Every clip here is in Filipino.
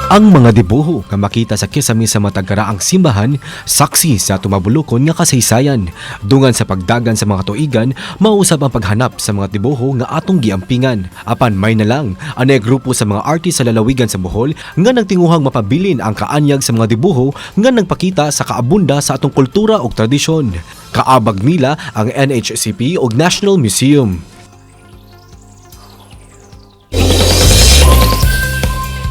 Ang mga dibuho nga makita sa kisame sa matag karaang simbahan, saksi sa tumabulokon nga kasaysayan. Dungan sa pagdagan sa mga tuigan, mausab ang paghanap sa mga dibuho nga atong giampingan. Apan may na lang, anay grupo sa mga artist sa lalawigan sa Bohol nga nagtinguhang mapabilin ang kaanyag sa mga dibuho nga nagpakita sa kaabunda sa atong kultura ug tradisyon. Kaabag nila ang NHCP ug National Museum.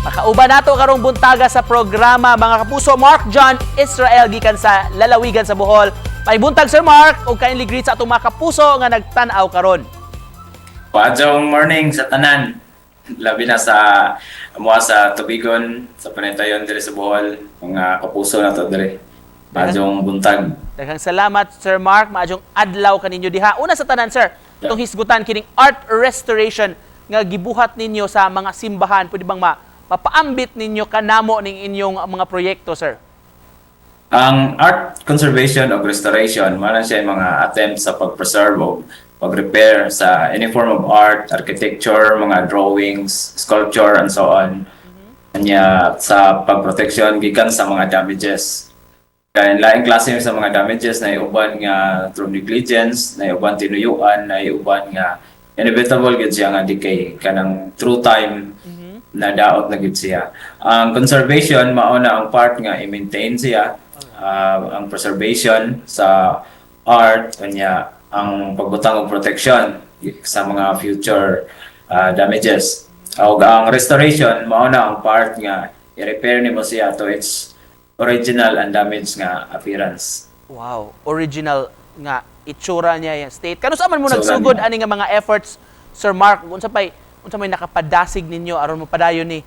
Makauban nato karong buntaga sa programa mga kapuso. Mark John Israel gikan sa lalawigan sa Bohol. May buntag Sir Mark ug kindly greet sa atong mga kapuso nga nagtan-aw karon. Paadjong morning sa tanan. Labi na sa amuha sa Tubigon, sa Panaytayon diri sa Bohol, mga kapuso na to diri. Paadjong buntag. Daghang salamat Sir Mark, maadjong adlaw kaninyo diha. Una sa tanan sir, itong hisgutan kining art restoration nga gibuhat ninyo sa mga simbahan. Pwede bang mapaambit ninyo kanamo ning inyong mga proyekto sir? Ang art conservation o restoration, mana siya yung mga attempts sa pag-preserve o pag-repair sa any form of art, architecture, mga drawings, sculpture, and so on. Kanya sa pagproteksyon gikan sa mga damages. Kaya laing klase sa mga damages na iuban nga through negligence, na iuban tinuyuan, na iuban nga inevitable gid siya nga decay kanang through time na daot na gid siya. Ang conservation mao na ang part nga i-maintain siya, ang preservation sa art kanya ang pagbutang og protection sa mga future damages. Ang restoration mao na ang part nga i-repair nimo siya to its original and damaged nga appearance. Wow, original nga itsura niya yung state. Kano sa man mo So, nagsugod ganun. ani nga mga efforts Sir Mark unsa may nakapadasig ninyo aron mo padayon ni?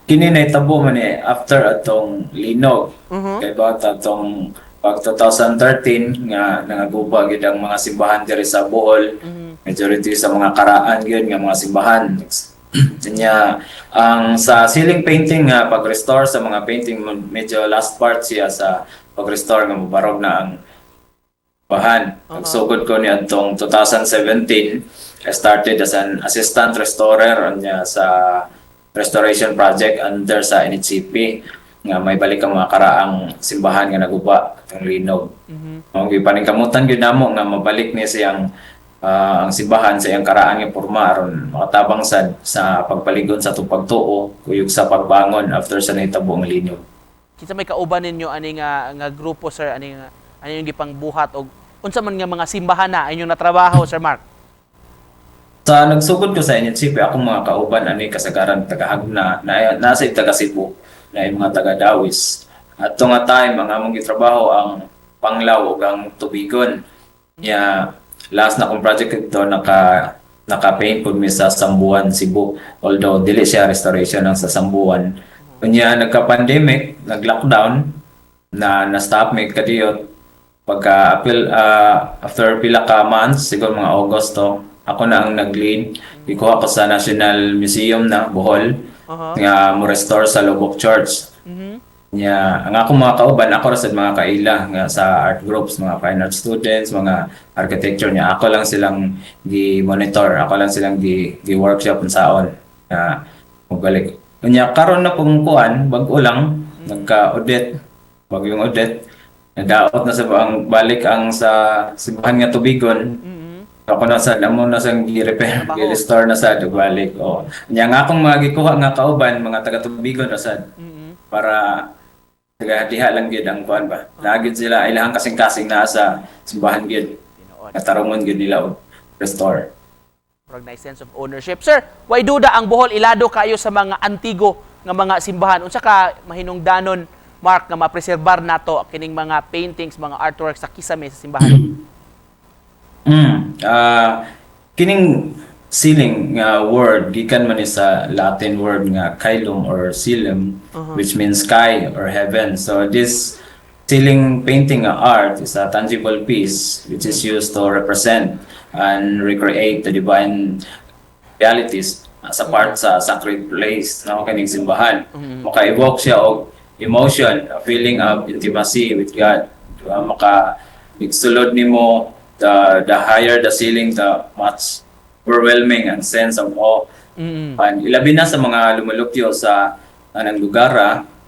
Kini na itabo man after atong linog. Kay ba atong pag 2013 nga nangaguba gid ang mga simbahan diri sa Bohol. Majority sa mga karaan gyud nga mga simbahan. Kanya ang sa ceiling painting nga pag-restore sa mga painting medyo last part siya sa pag-restore nga mabarog na ang bahan. Nagsugod ko ni atong 2017. I started as an assistant restorer niya sa restoration project under sa NHCP nga may balik ang mga karaang simbahan nga naguba ang linog. Ang gipaningkamutan gyud namo nga mabalik ni siyang ang simbahan sa iyang karaan nga porma aron makatabang sa pagpaligon sa tupagtuo kuyog sa pagbangon after sa nahitabo ang linog. Kinsa may kauban ninyo ani nga grupo sir ani yung gipangbuhat og unsa man nga mga simbahan na inyong natrabaho Sir Mark? Sa nagsugod ko sa NHCP akong mga kauban ani kasagaran tagahagna na nasa taga Cebu na yung mga taga Dawis. At nga time ang among gitrabaho ang Panglaw ug ang Tubigon. Ya last na kong project ito naka-paint pud mi sa Sambuan, Cebu. Although dili siya restoration ang sa Sambuan. Kunya nagka-pandemic, nag-lockdown na-stop mi kadiyot. Pagka-apil after pila ka months, siguro mga Agosto, ako na ang nag-lead. Ikuha ko sa National Museum na Bohol nga mo restore sa Lubok Church. Ang akong mga kauban, ako rasad mga kaila nga sa art groups, mga fine art students, mga architecture niya. Ako lang silang gi-monitor, ako lang silang gi-workshop ng saon na magbalik. Kanya karon na pong kuan, bago lang, nagka-audit, bagong audit, nadaot na sa balik ang sa simbahan nga Tubigon. Ako na sa amo na sang gi-repair, gi-restore na sa balik. Oh. Nya nga akong mga gikuha nga kauban, mga taga Tubigon na sad. Para diha lang gid ang kuan ba. Lagid sila ilahang kasing-kasing na sa simbahan gid. Natarungon gid nila og restore. Recognize sense of ownership. Sir, why duda ang Bohol ilado kayo sa mga antigo nga mga simbahan? Unsa ka mahinungdanon Mark nga mapreserbar nato kining mga paintings, mga artworks sa kisame sa simbahan? Kining ceiling nga word gikan man ni sa Latin word nga caelum or caelum, which means sky or heaven. So this ceiling painting nga art is a tangible piece which is used to represent and recreate the divine realities sa part sa sacred place na kaning simbahan. Maka-evoke siya og emotion, a feeling of intimacy with God. Maka-igsulod nimo the higher the ceiling, the much overwhelming and sense of awe. And ilabi na sa mga lumulukyo sa anang lugar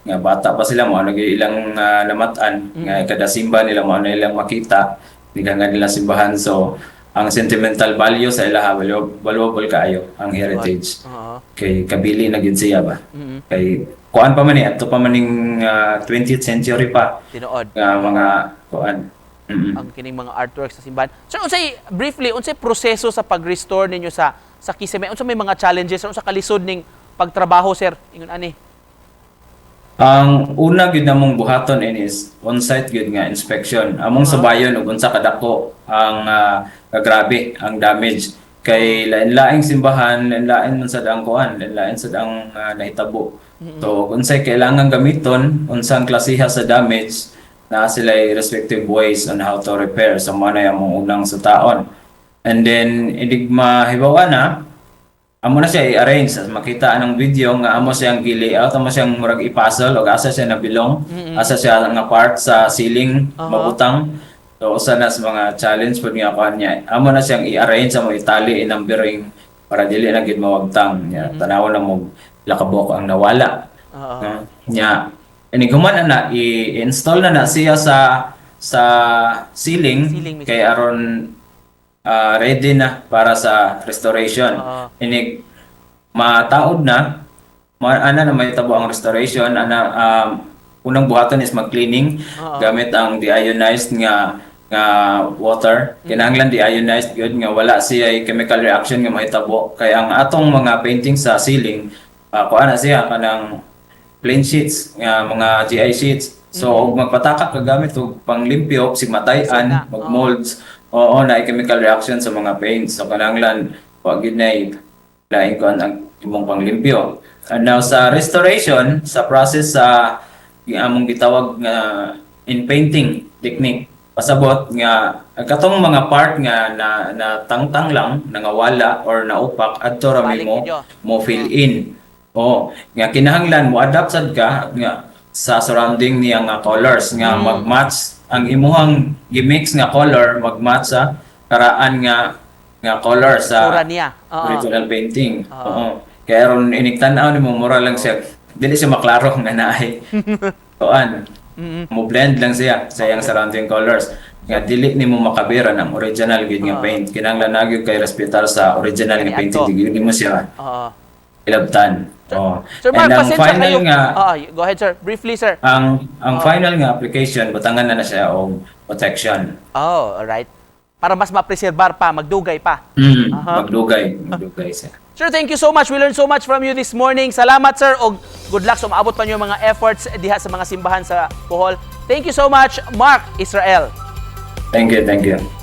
nga bata pa sila mo ano ilang namatan nga kada simba nila mo ano ilang makita nga nila simbahan. So ang sentimental value sa ilaha valuable kaayo ang heritage Oo. kay kabili na gid siya ba. Mm. Kay kuan pa man ni adto pa maning 20th century pa Tinuod. nga mga kuan. Ang kining mga artworks sa simbahan. Sir, unsay briefly unsay proseso sa pag-restore ninyo sa Kisame? Unsa may mga challenges unsa kalisod ning pagtrabaho, sir? Ingon ani. Ang una gyud namong buhaton is on-site gyud nga inspection. Among subayon ug unsa kadako ang grabe ang damage kay lain-laing simbahan, lain-lain man sad ang kuan, lain-lain sad ang nahitabo. So unsay kailangan gamiton, unsang klasiha sa damage na sila respective ways on how to repair sa mga na among unang sa taon. And then idig mahibawa na amo na siya i-arrange makita anong video nga amo siyang gi-layout, amo siyang murag i-puzzle o asa siya nabilong, asa siya nga part sa ceiling mabutang. So usa na sa mga challenge pud nga kuan niya. Amo na siyang i-arrange amo itali i-numbering para dili na gid mawagtang. Tanaw na mo lakabok ang nawala. Nya iniguman na i-install na siya sa ceiling Ceiling mismo. kay aron ready na para sa restoration. Inig mataod na ana na may tabo ang restoration unang buhaton is mag-cleaning gamit ang deionized nga water. Kinahanglan deionized gyud nga wala siya chemical reaction nga mahitabo kay ang atong mga painting sa ceiling kuan na siya kanang plain sheets nga mga GI sheets. So magpataka ka gamit og panglimpyo sigmatayan mag-molds. Oo, na chemical reaction sa mga paints. So kananglan wag gid na lain ko ang imong panglimpyo. And now sa restoration, sa process sa among gitawag nga in painting technique, pasabot nga katong mga part nga na tangtang lang nangawala or naupak adto ra Balik mo ninyo. fill in. Oh, nga kinahanglan mo adapt sad ka nga sa surrounding niya nga colors nga mag-match ang imuhang gimix nga color mag-match sa karaan nga color sa Ura niya. original painting. Oo. Kaya ron iniktan-aw nimo mura lang siya. Dili siya maklaro nga naay. Kuan. Mo blend lang siya sa iyang surrounding colors. Nga dili nimo makabira ng original gid nga paint. Kinahanglan na gyud kay respetar sa original nga painting. Dili mo siya ilabtan. Oh. Sir And Mark, ang pasensya final kayo. nga Go ahead, sir. Briefly, sir. ang final nga application butangan na siya og protection. Oh, alright. Para mas ma-preservar pa, magdugay pa. Magdugay siya. Sir, thank you so much. We learned so much from you this morning. Salamat, sir. O good luck sa maabot pa niyo mga efforts diha sa mga simbahan sa Bohol. Thank you so much, Mark Israel. Thank you.